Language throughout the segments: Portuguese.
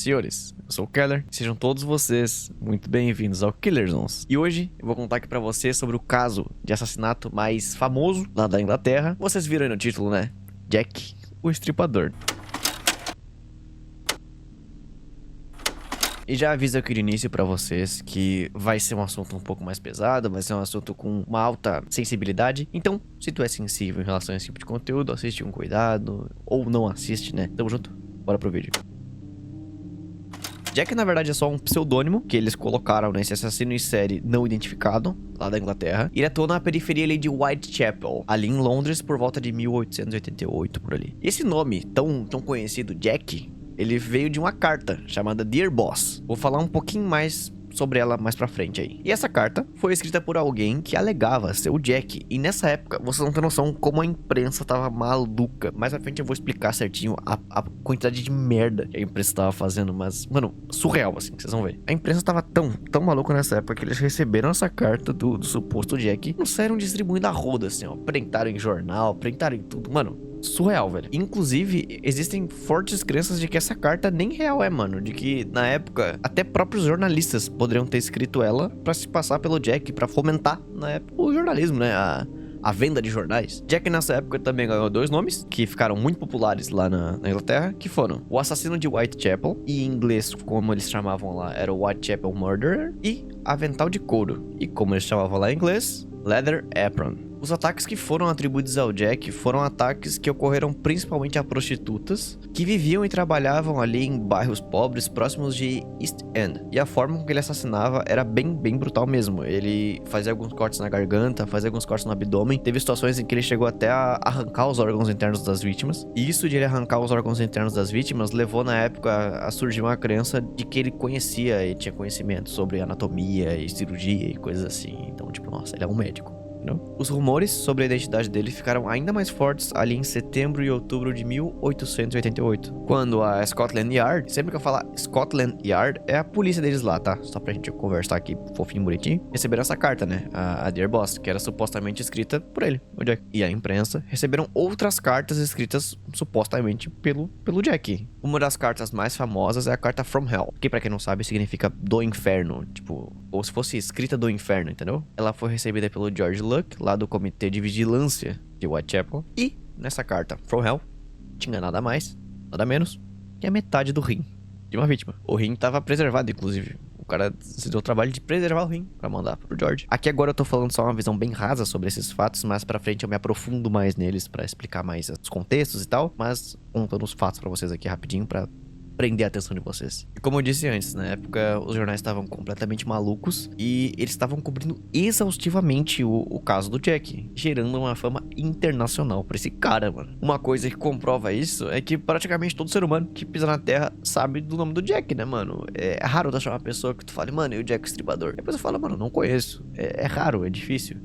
Senhores, eu sou o Keller, sejam todos vocês muito bem-vindos ao Killer Zones. E hoje eu vou contar aqui pra vocês sobre o caso de assassinato mais famoso lá da Inglaterra. Vocês viram aí no título, né? Jack, o Estripador. E já aviso aqui de início pra vocês que vai ser um assunto um pouco mais pesado, vai ser um assunto com uma alta sensibilidade. Então, se tu é sensível em relação a esse tipo de conteúdo, assiste com cuidado, ou não assiste, né? Tamo junto? Bora pro vídeo. Jack, na verdade, é só um pseudônimo que eles colocaram nesse assassino em série não identificado, lá da Inglaterra. Ele atuou na periferia ali de Whitechapel, ali em Londres, por volta de 1888, por ali. Esse nome tão conhecido, Jack, ele veio de uma carta chamada Dear Boss. Vou falar um pouquinho mais sobre ela mais pra frente aí. E essa carta foi escrita por alguém que alegava ser o Jack. E nessa época, vocês não têm noção como a imprensa tava maluca. Mais pra frente eu vou explicar certinho a quantidade de merda que a imprensa tava fazendo. Mas, mano, surreal assim, vocês vão ver. A imprensa tava tão maluca nessa época que eles receberam essa carta do suposto Jack. Não saíram distribuindo a roda assim, ó. Printaram em jornal, printaram em tudo, mano. Surreal, velho. Inclusive, existem fortes crenças de que essa carta nem real é, mano. De que, na época, até próprios jornalistas poderiam ter escrito ela pra se passar pelo Jack, pra fomentar, na época, o jornalismo, né? A venda de jornais. Jack, nessa época, também ganhou dois nomes, que ficaram muito populares lá na Inglaterra, que foram o Assassino de Whitechapel, e em inglês, como eles chamavam lá, era o Whitechapel Murderer, e Avental de Couro, e como eles chamavam lá em inglês, Leather Apron. Os ataques que foram atribuídos ao Jack foram ataques que ocorreram principalmente a prostitutas que viviam e trabalhavam ali em bairros pobres próximos de East End. E a forma com que ele assassinava era bem brutal mesmo. Ele fazia alguns cortes na garganta, fazia alguns cortes no abdômen. Teve situações em que ele chegou até a arrancar os órgãos internos das vítimas. E isso de ele arrancar os órgãos internos das vítimas levou na época a surgir uma crença de que ele conhecia e tinha conhecimento sobre anatomia e cirurgia e coisas assim. Então, tipo, nossa, ele é um médico. Os rumores sobre a identidade dele ficaram ainda mais fortes ali em setembro e outubro de 1888, quando a Scotland Yard, sempre que eu falar Scotland Yard, é a polícia deles lá, tá? Só pra gente conversar aqui fofinho, bonitinho. Receberam essa carta, né? A Dear Boss, que era supostamente escrita por ele, o Jack. E a imprensa receberam outras cartas escritas supostamente pelo Jack. Uma das cartas mais famosas é a carta From Hell, que pra quem não sabe significa do inferno, tipo, ou se fosse escrita do inferno, entendeu? Ela foi recebida pelo George Luck, lá do Comitê de Vigilância de Whitechapel. E nessa carta From Hell tinha nada mais, nada menos que a metade do rim de uma vítima. O rim estava preservado, inclusive. O cara se deu o trabalho de preservar o rim pra mandar pro George. Aqui agora eu tô falando só uma visão bem rasa sobre esses fatos, mas pra frente eu me aprofundo mais neles pra explicar mais os contextos e tal. Mas contando os fatos pra vocês aqui rapidinho pra prender a atenção de vocês. E como eu disse antes, na época os jornais estavam completamente malucos e eles estavam cobrindo exaustivamente o caso do Jack, gerando uma fama internacional pra esse cara, mano. Uma coisa que comprova isso é que praticamente todo ser humano que pisa na Terra sabe do nome do Jack, né, mano? É raro tu achar uma pessoa que tu fale, mano, e o Jack o Estripador? Depois eu falo, mano, não conheço. É raro, é difícil.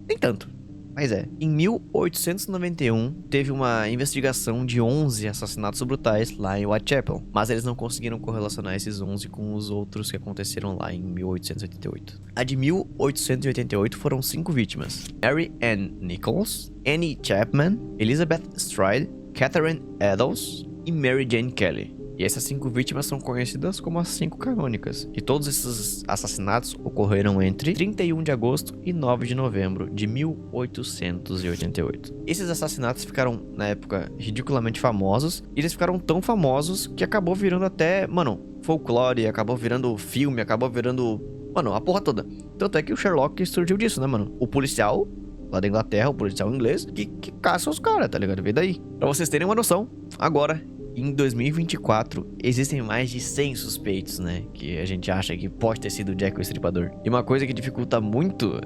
Nem tanto. Mas em 1891, teve uma investigação de 11 assassinatos brutais lá em Whitechapel, mas eles não conseguiram correlacionar esses 11 com os outros que aconteceram lá em 1888. A de 1888 foram 5 vítimas: Mary Ann Nichols, Annie Chapman, Elizabeth Stride, Catherine Eddowes e Mary Jane Kelly. E essas 5 vítimas são conhecidas como as 5 canônicas. E todos esses assassinatos ocorreram entre 31 de agosto e 9 de novembro de 1888. Esses assassinatos ficaram, na época, ridiculamente famosos. E eles ficaram tão famosos que acabou virando até, mano, folclore, acabou virando filme, acabou virando, mano, a porra toda. Tanto é que o Sherlock surgiu disso, né, mano? O policial lá da Inglaterra, o policial inglês, que caça os caras, tá ligado? Veio daí. Pra vocês terem uma noção, agora, em 2024, existem mais de 100 suspeitos, né? Que a gente acha que pode ter sido o Jack o Estripador. E uma coisa que dificulta muito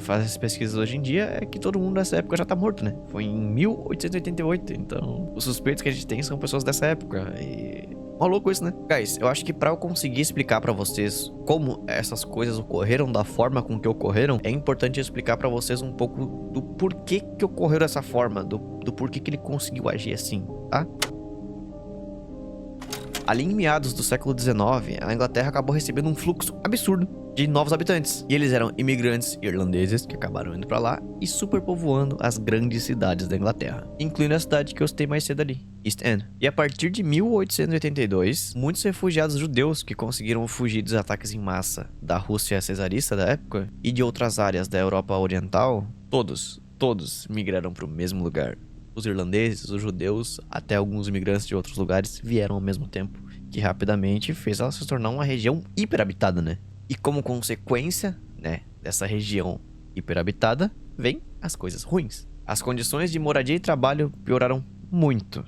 fazer essas pesquisas hoje em dia é que todo mundo nessa época já tá morto, né? Foi em 1888, então os suspeitos que a gente tem são pessoas dessa época. E maluco isso, né? Guys, eu acho que pra eu conseguir explicar pra vocês como essas coisas ocorreram da forma com que ocorreram, é importante explicar pra vocês um pouco do porquê que ocorreu dessa forma, do porquê que ele conseguiu agir assim, tá? ali em meados do século XIX, a Inglaterra acabou recebendo um fluxo absurdo de novos habitantes. E eles eram imigrantes irlandeses que acabaram indo pra lá e superpovoando as grandes cidades da Inglaterra, incluindo a cidade que eu citei mais cedo ali, East End. E a partir de 1882, muitos refugiados judeus que conseguiram fugir dos ataques em massa da Rússia cesarista da época e de outras áreas da Europa Oriental, todos migraram para o mesmo lugar. Os irlandeses, os judeus, até alguns imigrantes de outros lugares vieram ao mesmo tempo, que rapidamente fez ela se tornar uma região hiperabitada, né? E como consequência, né, dessa região hiperabitada, vem as coisas ruins. As condições de moradia e trabalho pioraram muito,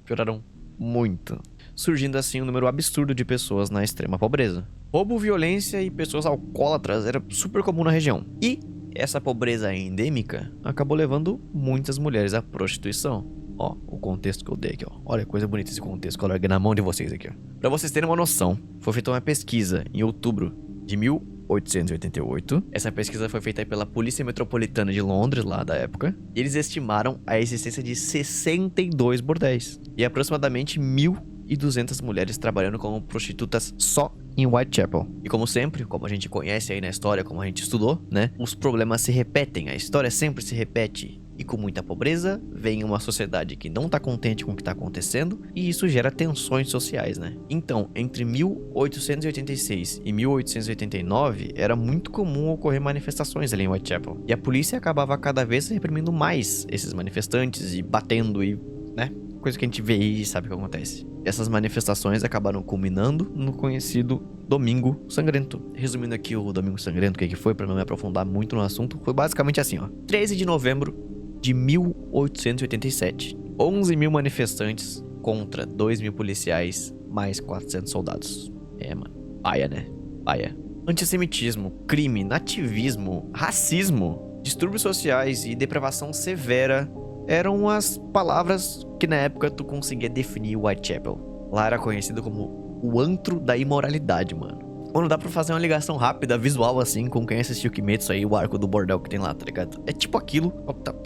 pioraram muito, surgindo assim um número absurdo de pessoas na extrema pobreza. Roubo, violência e pessoas alcoólatras era super comum na região. E essa pobreza endêmica acabou levando muitas mulheres à prostituição. Ó, o contexto que eu dei aqui, ó. Olha, coisa bonita esse contexto que eu larguei na mão de vocês aqui, ó. Pra vocês terem uma noção, foi feita uma pesquisa em outubro de 1888. Essa pesquisa foi feita pela Polícia Metropolitana de Londres, lá da época. E eles estimaram a existência de 62 bordéis. E aproximadamente 1.200 mulheres trabalhando como prostitutas só em Whitechapel. E como sempre, como a gente conhece aí na história, como a gente estudou, né? Os problemas se repetem, a história sempre se repete. E com muita pobreza, vem uma sociedade que não tá contente com o que tá acontecendo, e isso gera tensões sociais, né? Então, entre 1886 e 1889, era muito comum ocorrer manifestações ali em Whitechapel. E a polícia acabava cada vez reprimindo mais esses manifestantes e batendo e, né? Coisa que a gente vê e sabe o que acontece. Essas manifestações acabaram culminando no conhecido Domingo Sangrento. Resumindo aqui o Domingo Sangrento, o que foi, pra não me aprofundar muito no assunto, foi basicamente assim, ó. 13 de novembro de 1887. 11 mil manifestantes contra 2 mil policiais, mais 400 soldados. É, mano. Paia, né? Paia. Antissemitismo, crime, nativismo, racismo, distúrbios sociais e depravação severa eram as palavras que na época tu conseguia definir Whitechapel. Lá era conhecido como o antro da imoralidade, mano. Mano, dá pra fazer uma ligação rápida, visual assim, com quem assistiu Kimetsu aí, o arco do bordel que tem lá, tá ligado? É tipo aquilo,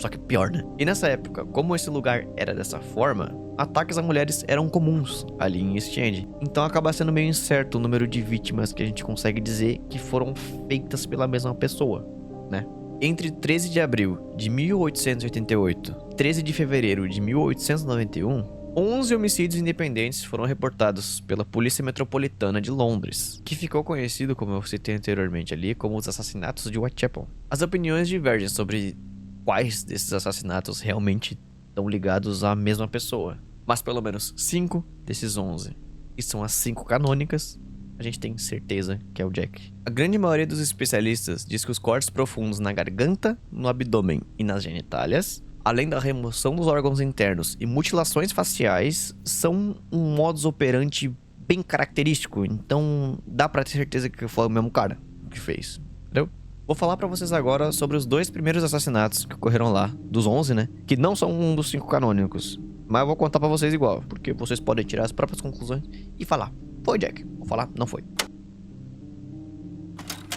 só que pior, né? E nessa época, como esse lugar era dessa forma, ataques a mulheres eram comuns ali em East End. Então acaba sendo meio incerto o número de vítimas que a gente consegue dizer que foram feitas pela mesma pessoa, né? Entre 13 de abril de 1888 e 13 de fevereiro de 1891, 11 homicídios independentes foram reportados pela Polícia Metropolitana de Londres, que ficou conhecido, como eu citei anteriormente ali, como os assassinatos de Whitechapel. As opiniões divergem sobre quais desses assassinatos realmente estão ligados à mesma pessoa, mas pelo menos 5 desses 11, que são as 5 canônicas, a gente tem certeza que é o Jack. A grande maioria dos especialistas diz que os cortes profundos na garganta, no abdômen e nas genitálias, além da remoção dos órgãos internos e mutilações faciais, são um modus operandi bem característico. Então, dá pra ter certeza que foi o mesmo cara que fez, entendeu? Vou falar pra vocês agora sobre os 2 primeiros assassinatos que ocorreram lá, dos 11, né? Que não são um dos 5 canônicos. Mas eu vou contar pra vocês igual, porque vocês podem tirar as próprias conclusões e falar: foi Jack. Vou falar: não foi.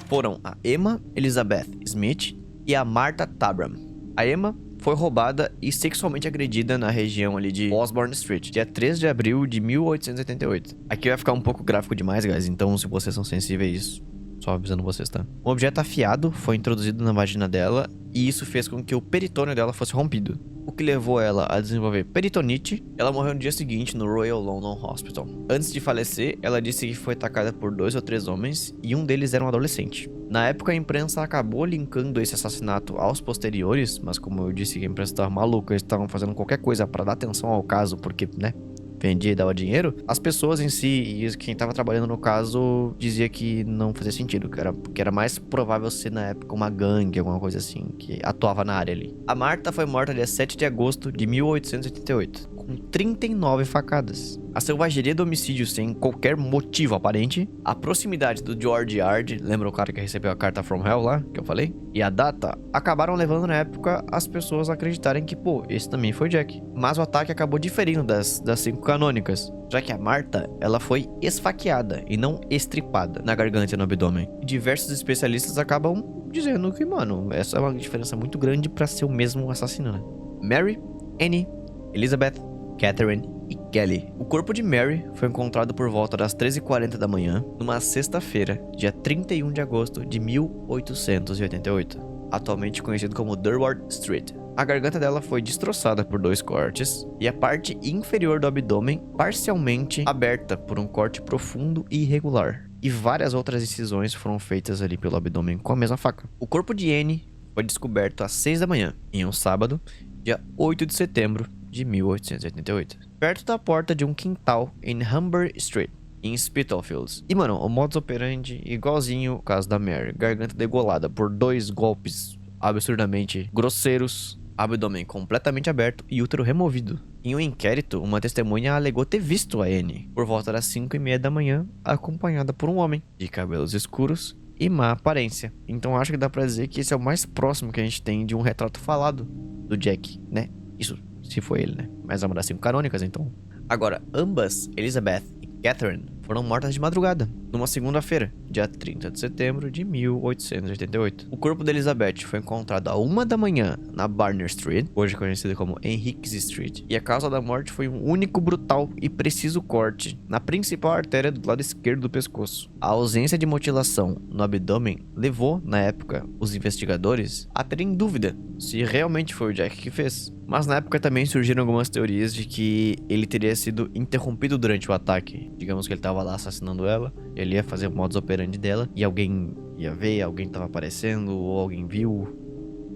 Foram a Emma Elizabeth Smith e a Martha Tabram. A Emma foi roubada e sexualmente agredida na região ali de Osborne Street, dia 3 de abril de 1888. Aqui vai ficar um pouco gráfico demais, guys, então se vocês são sensíveis, só avisando vocês, tá? Um objeto afiado foi introduzido na vagina dela e isso fez com que o peritônio dela fosse rompido, o que levou ela a desenvolver peritonite. Ela morreu no dia seguinte no Royal London Hospital. Antes de falecer, ela disse que foi atacada por 2 ou 3 homens e um deles era um adolescente. Na época, a imprensa acabou linkando esse assassinato aos posteriores, mas como eu disse que a imprensa estava maluca, eles estavam fazendo qualquer coisa para dar atenção ao caso, porque, né, vendia e dava dinheiro. As pessoas em si e quem estava trabalhando no caso dizia que não fazia sentido, que era mais provável ser na época uma gangue, alguma coisa assim, que atuava na área ali. A Martha foi morta dia 7 de agosto de 1888, com 39 facadas. A selvageria do homicídio sem qualquer motivo aparente, a proximidade do George Yard, lembra o cara que recebeu a carta from hell lá, que eu falei? E a data, acabaram levando na época as pessoas a acreditarem que, pô, esse também foi Jack. Mas o ataque acabou diferindo das 5 canônicas, já que a Martha, ela foi esfaqueada e não estripada na garganta e no abdômen. E diversos especialistas acabam dizendo que, mano, essa é uma diferença muito grande pra ser o mesmo assassino, né? Mary, Annie, Elizabeth, Catherine e Kelly. O corpo de Mary foi encontrado por volta das 13h40 da manhã, numa sexta-feira, dia 31 de agosto de 1888, atualmente conhecido como Durward Street. A garganta dela foi destroçada por 2 cortes e a parte inferior do abdômen parcialmente aberta por um corte profundo e irregular. E várias outras incisões foram feitas ali pelo abdômen com a mesma faca. O corpo de Anne foi descoberto às 6 da manhã, em um sábado, dia 8 de setembro de 1888, perto da porta de um quintal em Humber Street, em Spitalfields. E, mano, o modus operandi igualzinho o caso da Mary. Garganta degolada por 2 golpes absurdamente grosseiros, abdômen completamente aberto e útero removido. Em um inquérito, uma testemunha alegou ter visto a Anne por volta das 5h30 da manhã, acompanhada por um homem de cabelos escuros e má aparência. Então acho que dá pra dizer que esse é o mais próximo que a gente tem de um retrato falado do Jack, né? Isso, se foi ele, né? Mas é uma das 5 canônicas, então. Agora, ambas, Elizabeth e Catherine, foram mortas de madrugada, numa segunda-feira, dia 30 de setembro de 1888. O corpo de Elizabeth foi encontrado à 1 da manhã na Barner Street, hoje conhecida como Henriques Street, e a causa da morte foi um único brutal e preciso corte na principal artéria do lado esquerdo do pescoço. A ausência de mutilação no abdômen levou, na época, os investigadores a terem dúvida se realmente foi o Jack que fez. Mas na época também surgiram algumas teorias de que ele teria sido interrompido durante o ataque. Digamos que ele estava lá assassinando ela, ele ia fazer o modus operandi dela, e alguém ia ver, alguém estava aparecendo, ou alguém viu.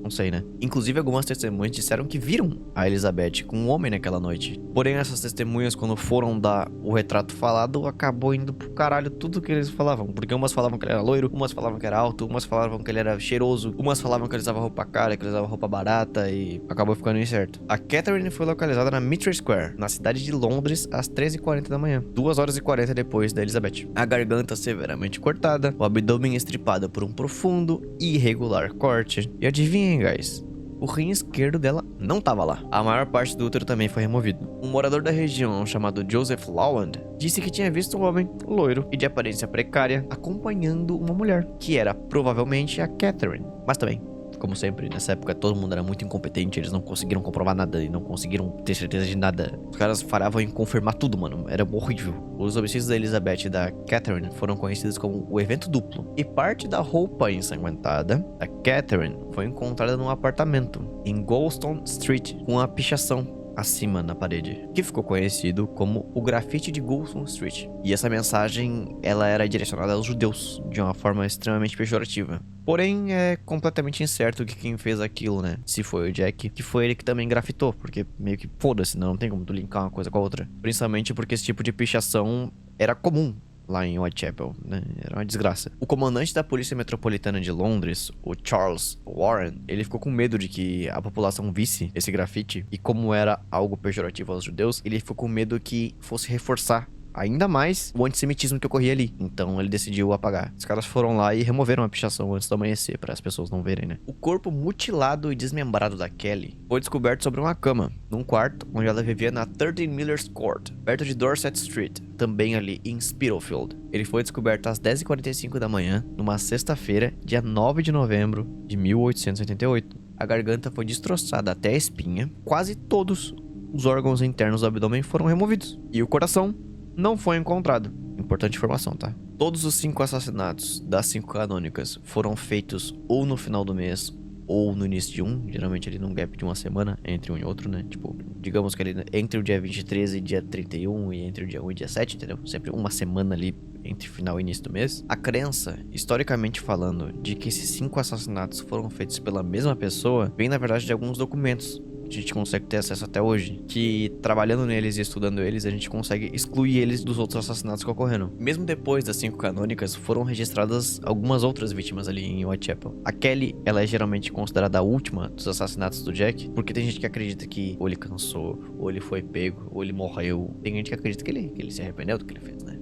Não sei, né? Inclusive, algumas testemunhas disseram que viram a Elizabeth com um homem naquela noite. Porém, essas testemunhas, quando foram dar o retrato falado, acabou indo pro caralho tudo que eles falavam. Porque umas falavam que ele era loiro, umas falavam que era alto, umas falavam que ele era cheiroso, umas falavam que ele usava roupa cara, que ele usava roupa barata, e acabou ficando incerto. A Catherine foi localizada na Mitre Square, na cidade de Londres, às 13h40 da manhã, 2h40 depois da Elizabeth. A garganta severamente cortada, o abdômen estripado por um profundo e irregular corte. E adivinhem, guys, o rim esquerdo dela não tava lá. A maior parte do útero também foi removido. Um morador da região chamado Joseph Lawand disse que tinha visto um homem loiro e de aparência precária acompanhando uma mulher, que era provavelmente a Catherine. Mas também, como sempre, nessa época todo mundo era muito incompetente, eles não conseguiram comprovar nada e não conseguiram ter certeza de nada. Os caras falavam em confirmar tudo, mano. Era horrível. Os homicídios da Elizabeth e da Catherine foram conhecidos como o evento duplo. E parte da roupa ensanguentada da Catherine foi encontrada num apartamento em Goldstone Street, com uma pichação acima na parede, que ficou conhecido como o grafite de Goldstone Street. E essa mensagem, ela era direcionada aos judeus, de uma forma extremamente pejorativa. Porém, é completamente incerto que quem fez aquilo, né? Se foi o Jack, que foi ele que também grafitou, porque meio que foda-se, não tem como tu linkar uma coisa com a outra. Principalmente porque esse tipo de pichação era comum lá em Whitechapel, né? Era uma desgraça. O comandante da Polícia Metropolitana de Londres, o Charles Warren, ele ficou com medo de que a população visse esse grafite, e como era algo pejorativo aos judeus, ele ficou com medo que fosse reforçar ainda mais o antissemitismo que ocorria ali. Então ele decidiu apagar. Os caras foram lá e removeram a pichação antes do amanhecer, para as pessoas não verem, né? O corpo mutilado e desmembrado da Kelly foi descoberto sobre uma cama, num quarto onde ela vivia na 13 Millers Court, perto de Dorset Street, também ali em Spitalfield. Ele foi descoberto às 10h45 da manhã, numa sexta-feira, dia 9 de novembro de 1888. A garganta foi destroçada até a espinha, quase todos os órgãos internos do abdômen foram removidos, e o coração não foi encontrado. Importante informação, tá? Todos os 5 assassinatos das 5 canônicas foram feitos ou no final do mês ou no início de um, geralmente ali num gap de uma semana entre um e outro, né? Tipo, digamos que ali entre o dia 23 e dia 31 e entre o dia 1 e dia 7, entendeu? Sempre uma semana ali entre final e início do mês. A crença, historicamente falando, de que esses 5 assassinatos foram feitos pela mesma pessoa, vem na verdade de alguns documentos a gente consegue ter acesso até hoje, que trabalhando neles e estudando eles, a gente consegue excluir eles dos outros assassinatos que ocorreram. Mesmo depois das 5 canônicas, foram registradas algumas outras vítimas ali em Whitechapel. A Kelly, ela é geralmente considerada a última dos assassinatos do Jack, porque tem gente que acredita que ou ele cansou, ou ele foi pego, ou ele morreu. Tem gente que acredita que ele se arrependeu do que ele fez, né?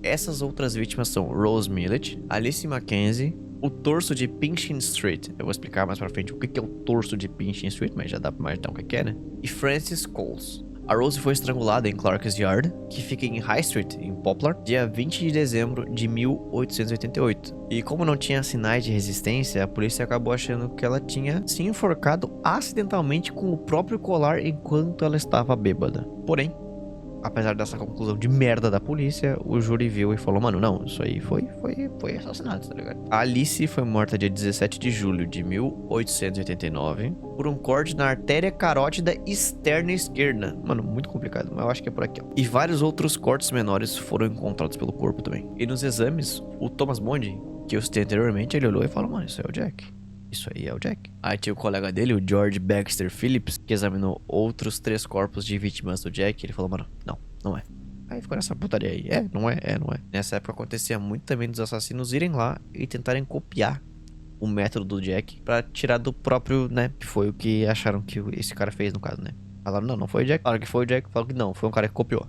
Essas outras vítimas são Rose Millett, Alice Mackenzie, o torso de Pinchin Street. Eu vou explicar mais pra frente o que é o torso de Pinchin Street, mas já dá pra imaginar o que é, né? E Francis Coles. A Rose foi estrangulada em Clark's Yard, que fica em High Street, em Poplar, dia 20 de dezembro de 1888. E como não tinha sinais de resistência, a polícia acabou achando que ela tinha se enforcado acidentalmente com o próprio colar enquanto ela estava bêbada. Porém, apesar dessa conclusão de merda da polícia, o júri viu e falou, mano, não, isso aí foi assassinato, tá ligado? A Alice foi morta dia 17 de julho de 1889 por um corte na artéria carótida externa esquerda. Mano, muito complicado, mas eu acho que é por aqui, ó. E vários outros cortes menores foram encontrados pelo corpo também. E nos exames, o Thomas Bond, que eu citei anteriormente, ele olhou e falou, mano, isso aí é o Jack. Isso aí é o Jack. Aí tinha o colega dele, o George Baxter Phillips, que examinou outros 3 corpos de vítimas do Jack. Ele falou, mano, não é. Aí ficou nessa putaria aí. Não é. Nessa época acontecia muito também dos assassinos irem lá e tentarem copiar o método do Jack pra tirar do próprio, né? Que foi o que acharam que esse cara fez no caso, né? Falaram, não foi o Jack. Falaram que foi o Jack. Falaram que não, foi um cara que copiou.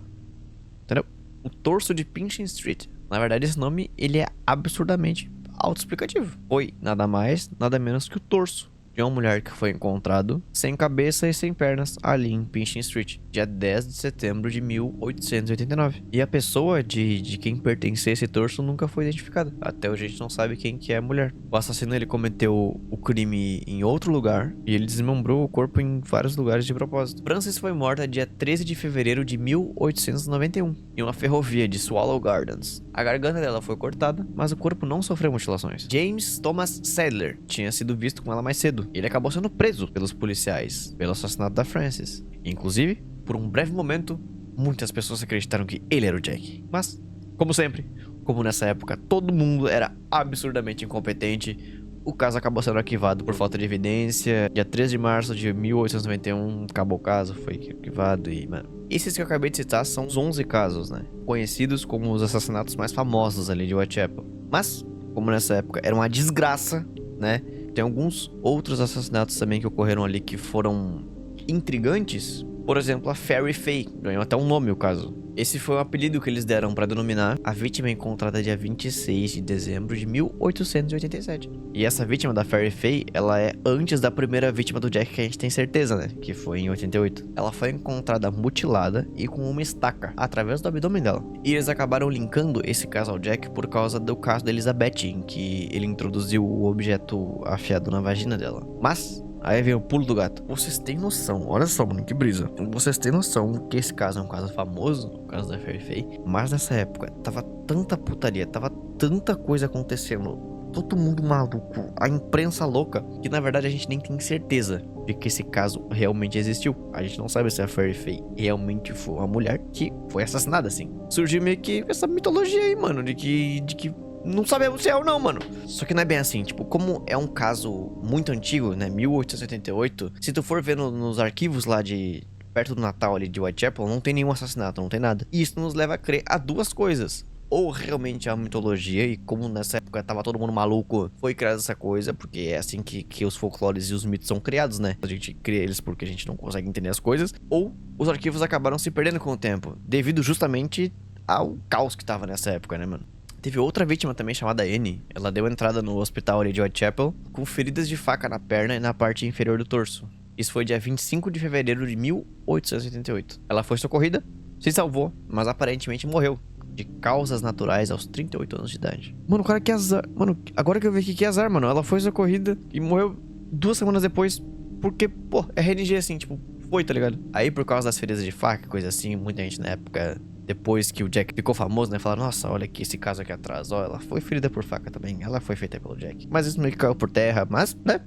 Entendeu? O torso de Pinchin Street. Na verdade, esse nome, ele é absurdamente autoexplicativo. Foi nada mais, nada menos que o torso de uma mulher que foi encontrado sem cabeça e sem pernas ali em Pinchin Street, dia 10 de setembro de 1889. E a pessoa de quem pertencia esse torso nunca foi identificada. Até hoje a gente não sabe quem que é a mulher. O assassino, ele cometeu o crime em outro lugar e ele desmembrou o corpo em vários lugares de propósito. Frances foi morta dia 13 de fevereiro de 1891 em uma ferrovia de Swallow Gardens. A garganta dela foi cortada, mas o corpo não sofreu mutilações. James Thomas Sadler tinha sido visto com ela mais cedo. Ele acabou sendo preso pelos policiais pelo assassinato da Frances. Inclusive, por um breve momento, muitas pessoas acreditaram que ele era o Jack. Mas, como sempre, como nessa época todo mundo era absurdamente incompetente, o caso acabou sendo arquivado por falta de evidência. Dia 13 de março de 1891, acabou o caso, foi arquivado e, mano... Esses que eu acabei de citar são os 11 casos, né? Conhecidos como os assassinatos mais famosos ali de Whitechapel. Mas, como nessa época era uma desgraça, né? Tem alguns outros assassinatos também que ocorreram ali que foram intrigantes. Por exemplo, a Fairy Faye. Ganhou até um nome o caso. Esse foi o apelido que eles deram para denominar a vítima encontrada dia 26 de dezembro de 1887. E essa vítima da Fairy Faye, ela é antes da primeira vítima do Jack que a gente tem certeza, né? Que foi em 88. Ela foi encontrada mutilada e com uma estaca através do abdômen dela. E eles acabaram linkando esse caso ao Jack por causa do caso da Elizabeth, em que ele introduziu o objeto afiado na vagina dela. Mas... aí vem o pulo do gato. Vocês têm noção, olha só, mano, que brisa. Vocês têm noção que esse caso é um caso famoso, o caso da Fairy Faye, mas nessa época tava tanta putaria, tava tanta coisa acontecendo, todo mundo maluco, a imprensa louca, que na verdade a gente nem tem certeza de que esse caso realmente existiu. A gente não sabe se a Fairy Faye realmente foi uma mulher que foi assassinada, assim. Surgiu meio que essa mitologia aí, mano, de que não sabemos se é ou não, mano. Só que não é bem assim, tipo, como é um caso muito antigo, né, 1888, se tu for ver nos arquivos lá de... perto do Natal ali de Whitechapel, não tem nenhum assassinato, não tem nada. E isso nos leva a crer a duas coisas. Ou realmente é uma mitologia, e como nessa época tava todo mundo maluco, foi criada essa coisa, porque é assim que os folclores e os mitos são criados, né? A gente cria eles porque a gente não consegue entender as coisas. Ou os arquivos acabaram se perdendo com o tempo, devido justamente ao caos que tava nessa época, né, mano? Teve outra vítima também chamada Annie. Ela deu entrada no hospital ali de Whitechapel com feridas de faca na perna e na parte inferior do torso. Isso foi dia 25 de fevereiro de 1888. Ela foi socorrida, se salvou, mas aparentemente morreu de causas naturais aos 38 anos de idade. Mano, cara, que azar. Mano, agora que eu vi aqui, que azar, mano. Ela foi socorrida e morreu 2 semanas depois. Porque, pô, é RNG assim, tipo, foi, tá ligado? Aí, por causa das feridas de faca, coisa assim, muita gente na época... depois que o Jack ficou famoso, né? Falaram, nossa, olha aqui esse caso aqui atrás. Ó, ela foi ferida por faca também. Ela foi feita pelo Jack. Mas isso meio que caiu por terra. Mas, né?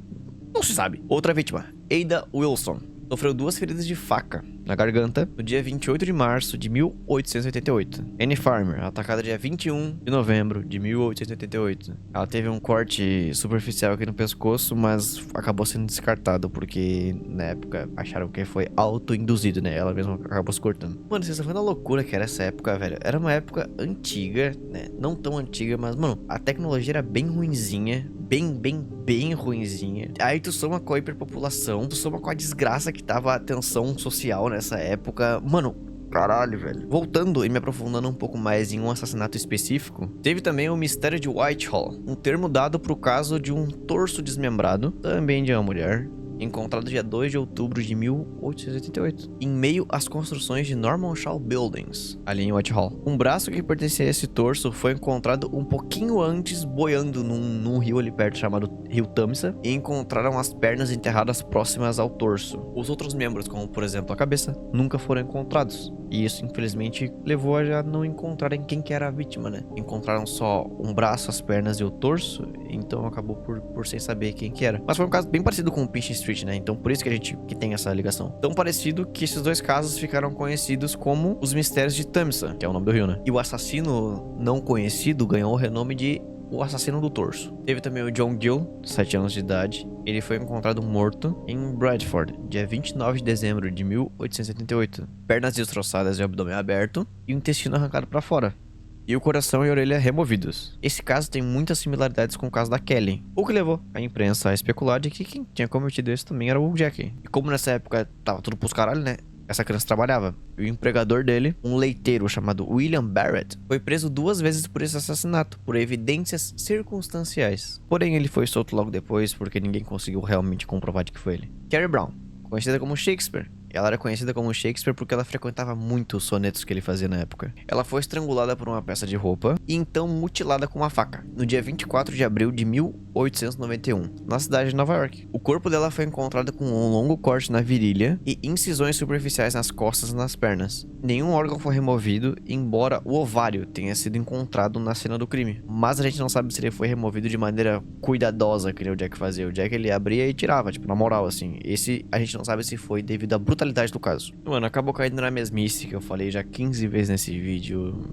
Não se sabe. Outra vítima, Ada Wilson. Sofreu 2 feridas de faca na garganta no dia 28 de março de 1888. Annie Farmer, atacada dia 21 de novembro de 1888. Ela teve um corte superficial aqui no pescoço, mas acabou sendo descartado porque na época acharam que foi autoinduzido, né? Ela mesma acabou se cortando. Mano, vocês estão vendo a loucura que era essa época, velho? Era uma época antiga, né? Não tão antiga, mas, mano, a tecnologia era bem ruinzinha. Bem ruinzinha. Aí tu soma com a hiperpopulação, tu soma com a desgraça que tava a tensão social nessa época. Mano, caralho, velho. Voltando e me aprofundando um pouco mais em um assassinato específico, teve também o mistério de Whitehall, um termo dado pro caso de um torso desmembrado, também de uma mulher, encontrado dia 2 de outubro de 1888, em meio às construções de Norman Shaw Buildings, ali em Whitehall. Um braço que pertencia a esse torso foi encontrado um pouquinho antes, boiando num rio ali perto, chamado Rio Tamisa, e encontraram as pernas enterradas próximas ao torso. Os outros membros, como por exemplo a cabeça, nunca foram encontrados. E isso, infelizmente, levou a já não encontrarem quem que era a vítima, né? Encontraram só um braço, as pernas e o torso, então acabou por sem saber quem que era. Mas foi um caso bem parecido com o Pinchin Street, né? Então por isso que a gente tem essa ligação. Tão parecido que esses dois casos ficaram conhecidos como os Mistérios de Tamisa, que é o nome do rio, né? E o assassino não conhecido ganhou o renome de o assassino do torso. Teve também o John Gill, 7 anos de idade. Ele foi encontrado morto em Bradford, dia 29 de dezembro de 1878. Pernas destroçadas e o abdômen aberto e o intestino arrancado para fora. E o coração e a orelha removidos. Esse caso tem muitas similaridades com o caso da Kelly, o que levou a imprensa a especular de que quem tinha cometido isso também era o Jack. E como nessa época tava tudo pros caralho, né? Essa criança trabalhava. E o empregador dele, um leiteiro chamado William Barrett, foi preso 2 vezes por esse assassinato, por evidências circunstanciais. Porém, ele foi solto logo depois porque ninguém conseguiu realmente comprovar de que foi ele. Carrie Brown, conhecida como Shakespeare. Ela era conhecida como Shakespeare porque ela frequentava muito os sonetos que ele fazia na época. Ela foi estrangulada por uma peça de roupa e então mutilada com uma faca, no dia 24 de abril de 1891, na cidade de Nova York. O corpo dela foi encontrado com um longo corte na virilha e incisões superficiais nas costas e nas pernas. Nenhum órgão foi removido, embora o ovário tenha sido encontrado na cena do crime. Mas a gente não sabe se ele foi removido de maneira cuidadosa, que nem o Jack fazia. O Jack, ele abria e tirava, tipo, na moral, assim. Esse a gente não sabe se foi devido à brutalidade do caso. Mano, acabou caindo na mesmice que eu falei já 15 vezes nesse vídeo.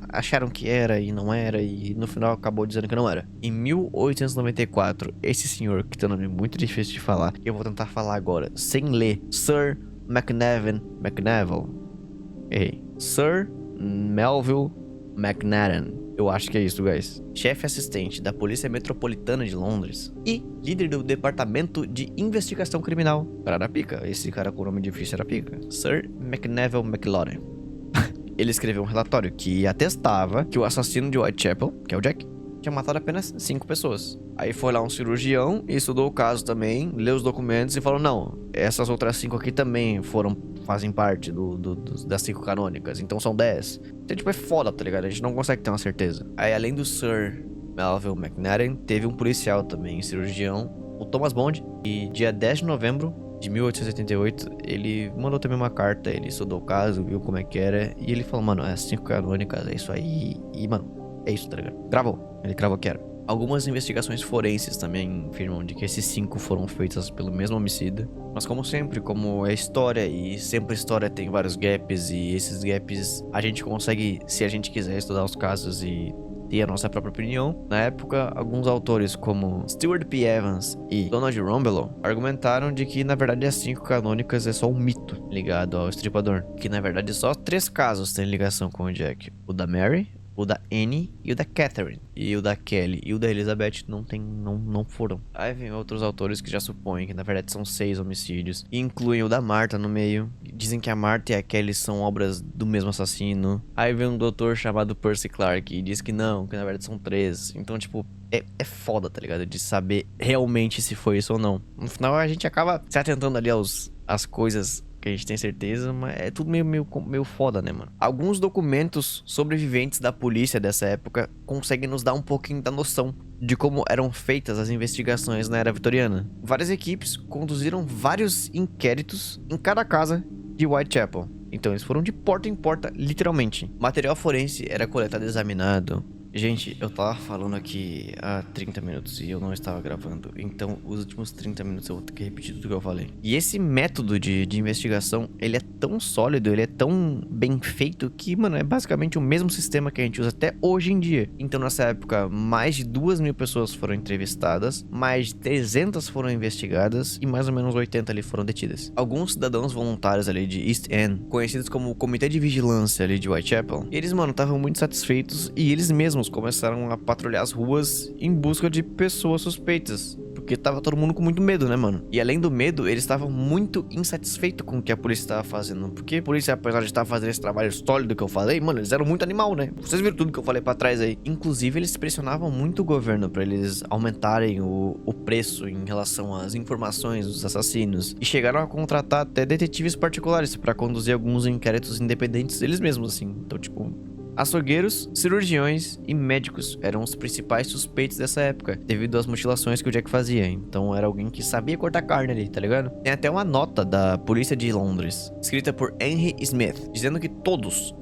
Acharam que era e não era, e no final acabou dizendo que não era. Em 1894, esse senhor, que tem um nome muito difícil de falar, que eu vou tentar falar agora, sem ler, Sir McNeville. Errei. Sir Melville McNaden. Eu acho que é isso, guys. Chefe assistente da Polícia Metropolitana de Londres e líder do Departamento de Investigação Criminal. Cara da pica. Esse cara com o nome difícil era pica. Sir McNeville McLaurin. Ele escreveu um relatório que atestava que o assassino de Whitechapel, que é o Jack, tinha matado apenas 5 pessoas. Aí foi lá um cirurgião e estudou o caso também, leu os documentos e falou: não, essas outras 5 aqui também fazem parte das 5 canônicas, então são 10. Então, tipo, é foda, tá ligado? A gente não consegue ter uma certeza. Aí, além do Sir Melville McNaden, teve um policial também, cirurgião, o Thomas Bond. E dia 10 de novembro de 1888, ele mandou também uma carta, ele estudou o caso, viu como é que era, e ele falou: mano, as 5 canônicas, é isso aí. E, mano, é isso, tá ligado? Gravou. Ele cravou que era. Algumas investigações forenses também afirmam de que esses 5 foram feitas pelo mesmo homicida. Mas como sempre, como é história, e sempre história tem vários gaps, e esses gaps a gente consegue, se a gente quiser, estudar os casos e ter a nossa própria opinião. Na época, alguns autores como Stewart P. Evans e Donald Rumbelow argumentaram de que na verdade as 5 canônicas é só um mito ligado ao estripador, que na verdade só 3 casos têm ligação com o Jack: o da Mary, o da Annie e o da Catherine. E o da Kelly e o da Elizabeth não foram. Aí vem outros autores que já supõem que na verdade são 6 homicídios, e incluem o da Martha no meio. Dizem que a Martha e a Kelly são obras do mesmo assassino. Aí vem um doutor chamado Percy Clarke e diz que não, que na verdade são 3. Então, tipo, é foda, tá ligado? De saber realmente se foi isso ou não. No final a gente acaba se atentando ali às coisas que a gente tem certeza, mas é tudo meio foda, né, mano? Alguns documentos sobreviventes da polícia dessa época conseguem nos dar um pouquinho da noção de como eram feitas as investigações na era vitoriana. Várias equipes conduziram vários inquéritos em cada casa de Whitechapel. Então eles foram de porta em porta, literalmente. Material forense era coletado e examinado. Gente, eu tava falando aqui há 30 minutos e eu não estava gravando. Então, os últimos 30 minutos eu vou ter que repetir tudo que eu falei. E esse método de investigação, ele é tão sólido, ele é tão bem feito que, mano, é basicamente o mesmo sistema que a gente usa até hoje em dia. Então, nessa época, mais de 2.000 pessoas foram entrevistadas, mais de 300 foram investigadas e mais ou menos 80 ali foram detidas. Alguns cidadãos voluntários ali de East End, conhecidos como o Comitê de Vigilância ali de Whitechapel, eles, mano, estavam muito satisfeitos e eles mesmos começaram a patrulhar as ruas em busca de pessoas suspeitas. Porque tava todo mundo com muito medo, né, mano? E além do medo, eles estavam muito insatisfeitos com o que a polícia tava fazendo. Porque a polícia, apesar de estar fazendo esse trabalho sólido que eu falei, mano, eles eram muito animal, né? Vocês viram tudo que eu falei pra trás aí. Inclusive, eles pressionavam muito o governo pra eles aumentarem o preço em relação às informações dos assassinos. E chegaram a contratar até detetives particulares pra conduzir alguns inquéritos independentes deles mesmos, assim. Então, tipo, açougueiros, cirurgiões e médicos eram os principais suspeitos dessa época, devido às mutilações que o Jack fazia. Então era alguém que sabia cortar carne ali, tá ligado? Tem até uma nota da polícia de Londres, escrita por Henry Smith, dizendo que todos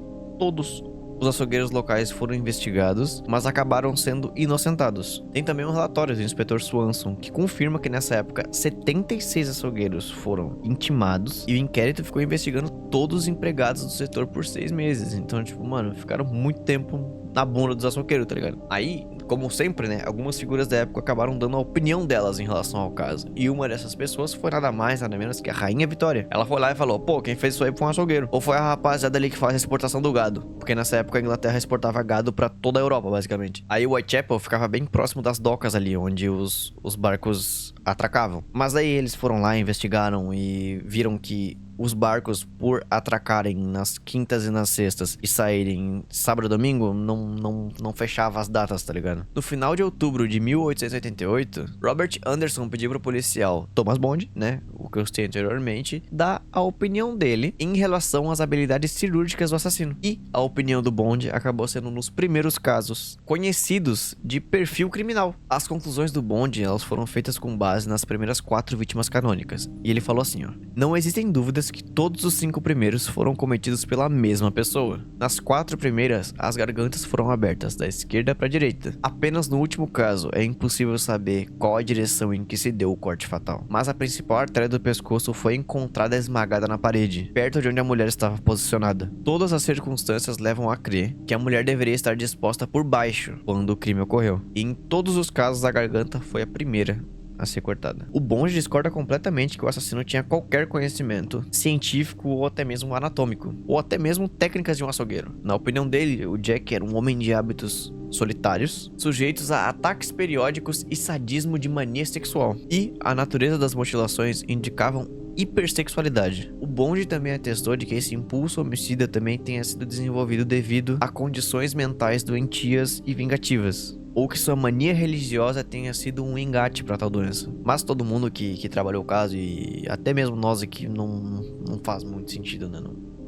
os açougueiros locais foram investigados, mas acabaram sendo inocentados. Tem também um relatório do inspetor Swanson, que confirma que nessa época 76 açougueiros foram intimados e o inquérito ficou investigando todos os empregados do setor por 6 meses. Então, tipo, mano, ficaram muito tempo na bunda dos açougueiros, tá ligado? Aí, como sempre, né, algumas figuras da época acabaram dando a opinião delas em relação ao caso. E uma dessas pessoas foi nada mais, nada menos que a Rainha Vitória. Ela foi lá e falou, pô, quem fez isso aí foi um açougueiro. Ou foi a rapaziada ali que faz a exportação do gado. Porque nessa época a Inglaterra exportava gado pra toda a Europa, basicamente. Aí o Whitechapel ficava bem próximo das docas ali, onde os barcos atracavam. Mas aí eles foram lá, investigaram e viram que os barcos, por atracarem nas quintas e nas sextas e saírem sábado e domingo, não fechava as datas, tá ligado? No final de outubro de 1888, Robert Anderson pediu pro policial Thomas Bond, né, o que eu citei anteriormente, dar a opinião dele em relação às habilidades cirúrgicas do assassino. E a opinião do Bond acabou sendo um dos primeiros casos conhecidos de perfil criminal. As conclusões do Bond, elas foram feitas com base nas primeiras 4 vítimas canônicas. E ele falou assim, ó: não existem dúvidas que todos os 5 primeiros foram cometidos pela mesma pessoa. Nas 4 primeiras, as gargantas foram abertas da esquerda para a direita. Apenas no último caso é impossível saber qual a direção em que se deu o corte fatal. Mas a principal artéria do pescoço foi encontrada esmagada na parede, perto de onde a mulher estava posicionada. Todas as circunstâncias levam a crer que a mulher deveria estar disposta por baixo quando o crime ocorreu. E em todos os casos a garganta foi a primeira a ser cortada. O Bond discorda completamente que o assassino tinha qualquer conhecimento científico ou até mesmo anatômico, ou até mesmo técnicas de um açougueiro. Na opinião dele, o Jack era um homem de hábitos solitários, sujeitos a ataques periódicos e sadismo de mania sexual. E a natureza das mutilações indicavam hipersexualidade. O Bond também atestou de que esse impulso homicida também tenha sido desenvolvido devido a condições mentais doentias e vingativas, ou que sua mania religiosa tenha sido um engate para tal doença. Mas todo mundo que trabalhou o caso, e até mesmo nós aqui, não faz muito sentido, né?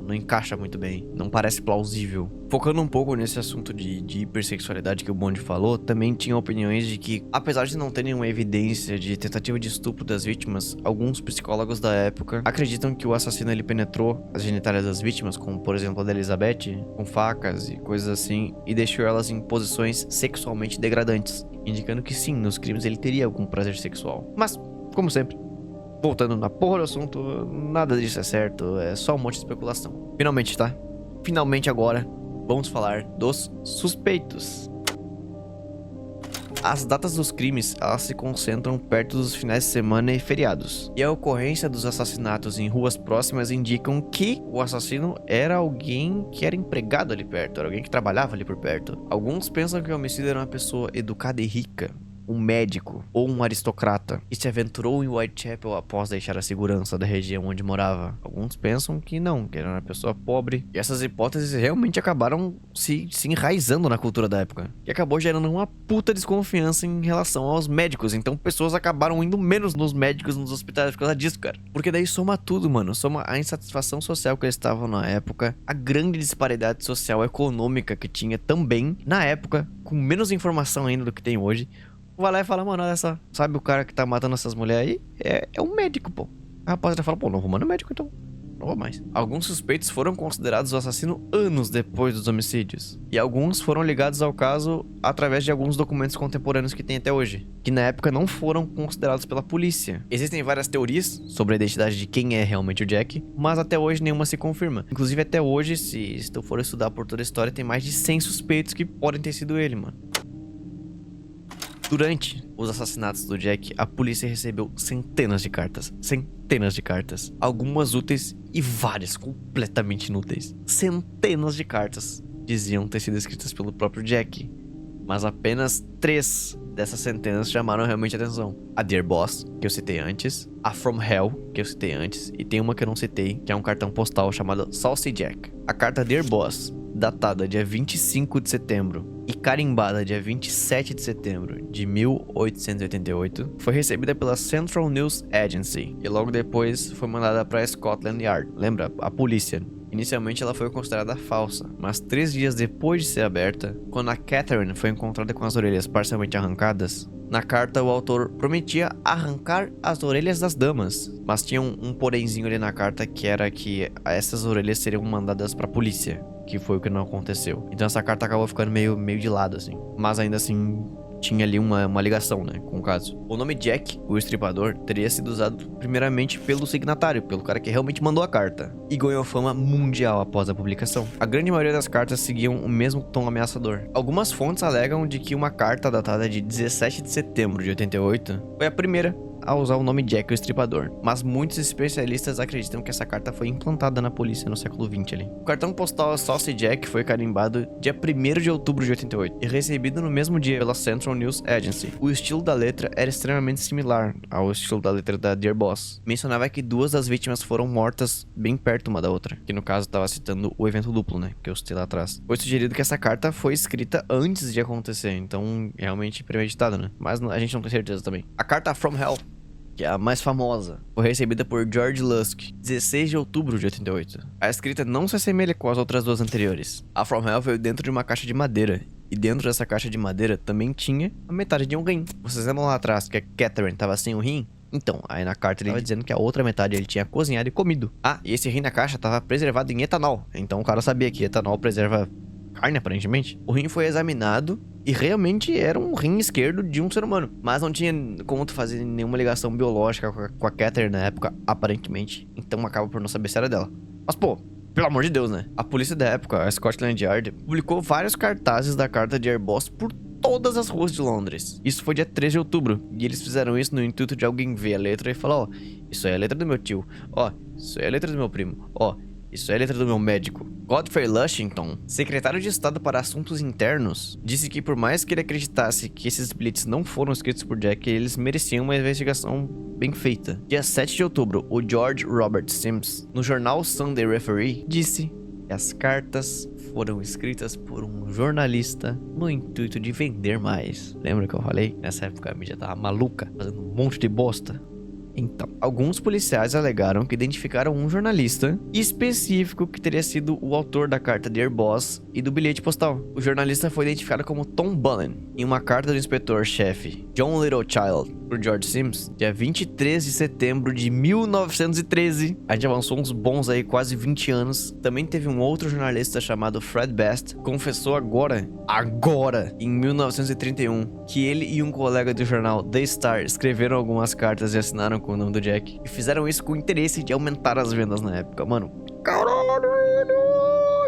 Não encaixa muito bem, não parece plausível. Focando um pouco nesse assunto de hipersexualidade que o Bond falou, também tinha opiniões de que, apesar de não ter nenhuma evidência de tentativa de estupro das vítimas, alguns psicólogos da época acreditam que o assassino ele penetrou as genitálias das vítimas, como por exemplo a da Elizabeth, com facas e coisas assim, e deixou elas em posições sexualmente degradantes, indicando que sim, nos crimes ele teria algum prazer sexual. Mas, como sempre, voltando na porra do assunto, nada disso é certo, é só um monte de especulação. Finalmente, tá? Finalmente agora, vamos falar dos suspeitos. As datas dos crimes, elas se concentram perto dos finais de semana e feriados. E a ocorrência dos assassinatos em ruas próximas indicam que o assassino era alguém que era empregado ali perto, era alguém que trabalhava ali por perto. Alguns pensam que o homicida era uma pessoa educada e rica, um médico ou um aristocrata, e se aventurou em Whitechapel após deixar a segurança da região onde morava. Alguns pensam que não, que era uma pessoa pobre. E essas hipóteses realmente acabaram se enraizando na cultura da época, e acabou gerando uma puta desconfiança em relação aos médicos. Então pessoas acabaram indo menos nos médicos, nos hospitais por causa disso, cara. Porque daí soma tudo, mano. Soma a insatisfação social que eles estavam na época, a grande disparidade social econômica que tinha também na época, com menos informação ainda do que tem hoje. Vai lá e fala, mano, olha só, sabe o cara que tá matando essas mulheres aí? É um médico, pô. A rapaziada fala, pô, não vou mandar médico então. Não vou mais. Alguns suspeitos foram considerados o assassino anos depois dos homicídios. E alguns foram ligados ao caso através de alguns documentos contemporâneos que tem até hoje, que na época não foram considerados pela polícia. Existem várias teorias sobre a identidade de quem é realmente o Jack, mas até hoje nenhuma se confirma. Inclusive até hoje, se tu for estudar por toda a história, tem mais de 100 suspeitos que podem ter sido ele, mano. Durante os assassinatos do Jack, a polícia recebeu centenas de cartas. Algumas úteis e várias completamente inúteis. Centenas de cartas diziam ter sido escritas pelo próprio Jack. mas apenas 3 dessas centenas chamaram realmente atenção. A Dear Boss, que eu citei antes, a From Hell, que eu citei antes, e tem uma que eu não citei, que é um cartão postal chamado Saucy Jack. A carta Dear Boss, datada dia 25 de setembro e carimbada dia 27 de setembro de 1888, foi recebida pela Central News Agency e logo depois foi mandada para Scotland Yard. Lembra? A polícia. Inicialmente ela foi considerada falsa, mas 3 dias depois de ser aberta, quando a Catherine foi encontrada com as orelhas parcialmente arrancadas, na carta o autor prometia arrancar as orelhas das damas, mas tinha um porémzinho ali na carta que era que essas orelhas seriam mandadas pra polícia, que foi o que não aconteceu. Então essa carta acabou ficando meio de lado assim, mas ainda assim tinha ali uma ligação, né, com o caso. O nome Jack, o estripador, teria sido usado primeiramente pelo signatário, pelo cara que realmente mandou a carta, e ganhou fama mundial após a publicação. A grande maioria das cartas seguiam o mesmo tom ameaçador. Algumas fontes alegam de que uma carta datada de 17 de setembro de 88 foi a primeira a usar o nome Jack o Estripador, mas muitos especialistas acreditam que essa carta foi implantada na polícia no século XX ali. O cartão postal Saucy Jack foi carimbado dia 1º de outubro de 88 e recebido no mesmo dia pela Central News Agency. O estilo da letra era extremamente similar ao estilo da letra da Dear Boss. Mencionava que 2 das vítimas foram mortas bem perto uma da outra, que no caso estava citando o evento duplo, né, que eu citei lá atrás. Foi sugerido que essa carta foi escrita antes de acontecer, então realmente premeditada, né, mas a gente não tem certeza também. A carta From Hell, que é a mais famosa, foi recebida por George Lusk, 16 de outubro de 88. A escrita não se assemelha com as outras 2 anteriores. A From Hell veio dentro de uma caixa de madeira, e dentro dessa caixa de madeira também tinha a metade de um rim. Vocês lembram lá atrás que a Catherine tava sem o rim? Então, aí na carta ele tava dizendo que a outra metade ele tinha cozinhado e comido. Ah, e esse rim na caixa tava preservado em etanol, então o cara sabia que etanol preserva carne, aparentemente. O rim foi examinado e realmente era um rim esquerdo de um ser humano, mas não tinha como tu fazer nenhuma ligação biológica com a Catherine na época, aparentemente. Então acaba por não saber se era dela. Mas pô, pelo amor de Deus, né? A polícia da época, a Scotland Yard, publicou vários cartazes da carta Dear Boss por todas as ruas de Londres. Isso foi dia 3 de outubro, e eles fizeram isso no intuito de alguém ver a letra e falar, ó, isso é a letra do meu tio, ó, isso é a letra do meu primo, ó, isso é a letra do meu médico. Godfrey Lushington, secretário de Estado para Assuntos Internos, disse que por mais que ele acreditasse que esses bilhetes não foram escritos por Jack, eles mereciam uma investigação bem feita. Dia 7 de outubro, o George Robert Sims, no jornal Sunday Referee, disse que as cartas foram escritas por um jornalista no intuito de vender mais. Lembra que eu falei? Nessa época a mídia tava maluca, fazendo um monte de bosta. Então, alguns policiais alegaram que identificaram um jornalista específico que teria sido o autor da carta Dear Boss e do bilhete postal. O jornalista foi identificado como Tom Bullen em uma carta do inspetor-chefe John Littlechild por George Sims, dia 23 de setembro de 1913. A gente avançou uns bons aí, quase 20 anos. Também teve um outro jornalista chamado Fred Best, confessou agora, em 1931, que ele e um colega do jornal The Star escreveram algumas cartas e assinaram com o nome do Jack. E fizeram isso com o interesse de aumentar as vendas na época, mano. Caralho,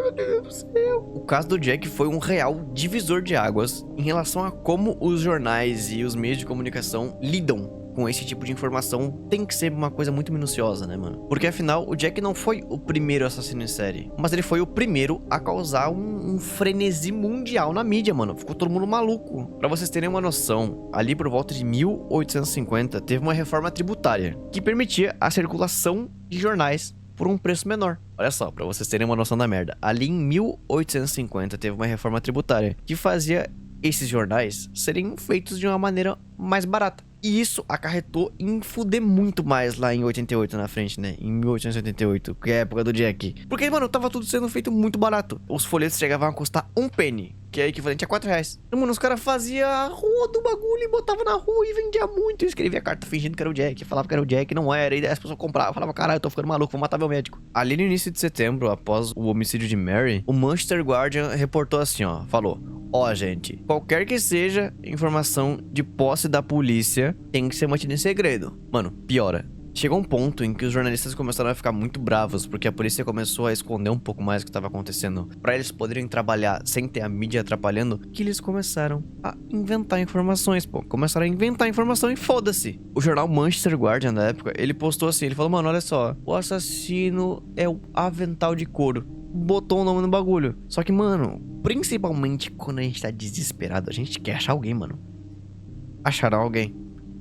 meu Deus do céu. O caso do Jack foi um real divisor de águas em relação a como os jornais e os meios de comunicação lidam com esse tipo de informação. Tem que ser uma coisa muito minuciosa, né, mano? Porque afinal, o Jack não foi o primeiro assassino em série, mas ele foi o primeiro a causar um frenesi mundial na mídia, mano. Ficou todo mundo maluco. Pra vocês terem uma noção, ali por volta de 1850, teve uma reforma tributária que permitia a circulação de jornais por um preço menor. Olha só, pra vocês terem uma noção da merda. Ali em 1850 teve uma reforma tributária que fazia esses jornais serem feitos de uma maneira mais barata. E isso acarretou em fuder muito mais lá em 88 na frente, né? Em 1888, que é a época do Jack. Porque, mano, tava tudo sendo feito muito barato. Os folhetos chegavam a custar 1 penny, que é equivalente a 4 reais. Então, mano, os caras faziam a rua do bagulho e botavam na rua e vendia muito. E escrevia carta fingindo que era o Jack. Falava que era o Jack, não era. E as pessoas compravam. Falava, caralho, eu tô ficando maluco, vou matar meu médico. Ali no início de setembro, após o homicídio de Mary, o Manchester Guardian reportou assim, ó. Falou: ó, gente, qualquer que seja informação de posse da polícia tem que ser mantida em segredo. Mano, piora. Chegou um ponto em que os jornalistas começaram a ficar muito bravos, porque a polícia começou a esconder um pouco mais o que estava acontecendo, para eles poderem trabalhar sem ter a mídia atrapalhando, que eles começaram a inventar informações, pô. Começaram a inventar informação e foda-se. O jornal Manchester Guardian, da época, ele postou assim, ele falou, mano, olha só, o assassino é o avental de couro. botou o nome no bagulho. Só que, mano, principalmente quando a gente tá desesperado, a gente quer achar alguém, mano. Acharam alguém.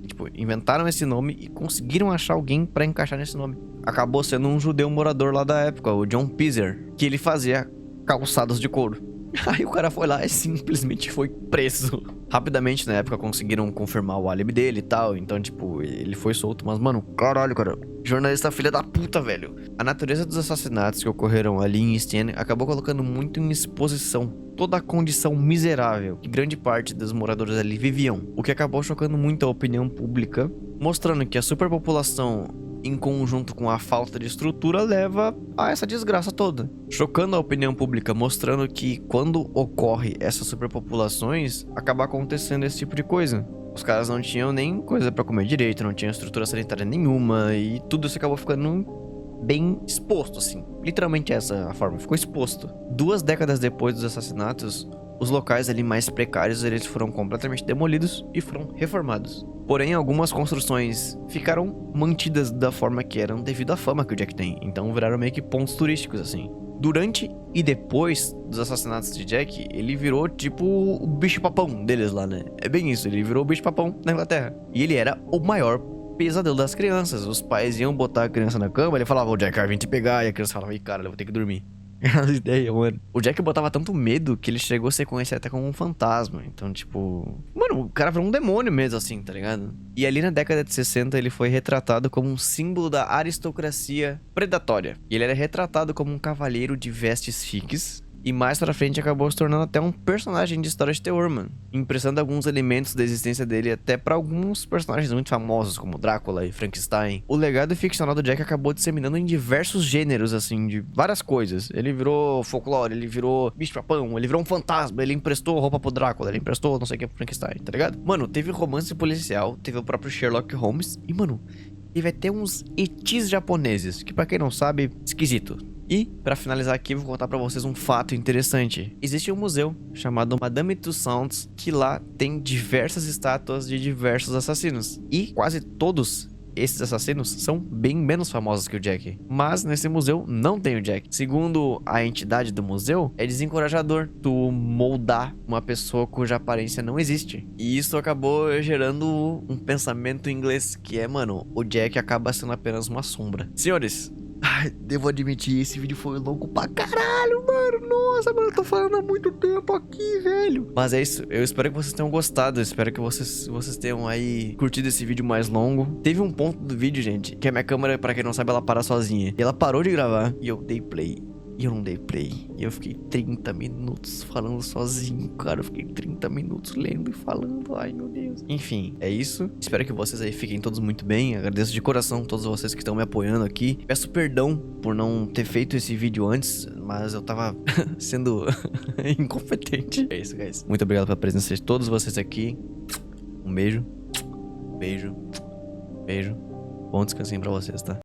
Tipo, inventaram esse nome e conseguiram achar alguém pra encaixar nesse nome. Acabou sendo um judeu morador lá da época, o John Pizer, que ele fazia calçados de couro. Aí o cara foi lá e simplesmente foi preso. Rapidamente, na época, conseguiram confirmar o álibi dele e tal. Então, tipo, ele foi solto. Mas, mano, caralho, cara. Jornalista filha da puta, velho. A natureza dos assassinatos que ocorreram ali em East End acabou colocando muito em exposição toda a condição miserável que grande parte dos moradores ali viviam. O que acabou chocando muito a opinião pública, mostrando que a superpopulação, em conjunto com a falta de estrutura, leva a essa desgraça toda. Chocando a opinião pública, mostrando que quando ocorre essas superpopulações, acaba acontecendo esse tipo de coisa. Os caras não tinham nem coisa pra comer direito, não tinham estrutura sanitária nenhuma, e tudo isso acabou ficando bem exposto, assim. Literalmente essa a forma, ficou exposto. 2 décadas depois dos assassinatos, os locais ali mais precários, eles foram completamente demolidos e foram reformados. Porém, algumas construções ficaram mantidas da forma que eram devido à fama que o Jack tem. Então viraram meio que pontos turísticos, assim. Durante e depois dos assassinatos de Jack, ele virou tipo o bicho-papão deles lá, né? É bem isso, ele virou o bicho-papão na Inglaterra. E ele era o maior pesadelo das crianças. Os pais iam botar a criança na cama, ele falava, o Jack vai vir te pegar. E a criança falava, ih, cara, eu vou ter que dormir. As ideias, mano. O Jack botava tanto medo que ele chegou a ser conhecido até como um fantasma. Então, tipo... Mano, o cara virou um demônio mesmo, assim, tá ligado? E ali na década de 60, ele foi retratado como um símbolo da aristocracia predatória. E ele era retratado como um cavalheiro de vestes chiques. E mais pra frente acabou se tornando até um personagem de história de terror, mano. Emprestando alguns elementos da existência dele até pra alguns personagens muito famosos, como Drácula e Frankenstein. O legado ficcional do Jack acabou disseminando em diversos gêneros, assim, de várias coisas. Ele virou folclore, ele virou bicho-papão, ele virou um fantasma, ele emprestou roupa pro Drácula, ele emprestou não sei o que pro Frankenstein, tá ligado? Mano, teve romance policial, teve o próprio Sherlock Holmes e, mano, teve até uns etis japoneses, que pra quem não sabe, esquisito. E, pra finalizar aqui, vou contar pra vocês um fato interessante. Existe um museu chamado Madame Tussauds, que lá tem diversas estátuas de diversos assassinos. E quase todos esses assassinos são bem menos famosos que o Jack. Mas nesse museu não tem o Jack. Segundo a entidade do museu, é desencorajador tu moldar uma pessoa cuja aparência não existe. E isso acabou gerando um pensamento inglês que é, mano, o Jack acaba sendo apenas uma sombra. Senhores... Ai, devo admitir, esse vídeo foi longo pra caralho, mano. Nossa, mano, eu tô falando há muito tempo aqui, velho. Mas é isso, eu espero que vocês tenham gostado. Eu espero que vocês tenham aí curtido esse vídeo mais longo. Teve um ponto do vídeo, gente, que a minha câmera, pra quem não sabe, ela para sozinha. E ela parou de gravar e eu dei play. E eu não dei play. E eu fiquei 30 minutos falando sozinho, cara. Eu fiquei 30 minutos lendo e falando. Ai, meu Deus. Enfim, é isso. Espero que vocês aí fiquem todos muito bem. Agradeço de coração a todos vocês que estão me apoiando aqui. Peço perdão por não ter feito esse vídeo antes, mas eu tava sendo incompetente. É isso, guys. Muito obrigado pela presença de todos vocês aqui. Um beijo. Beijo. Beijo. Bom descansinho pra vocês, tá?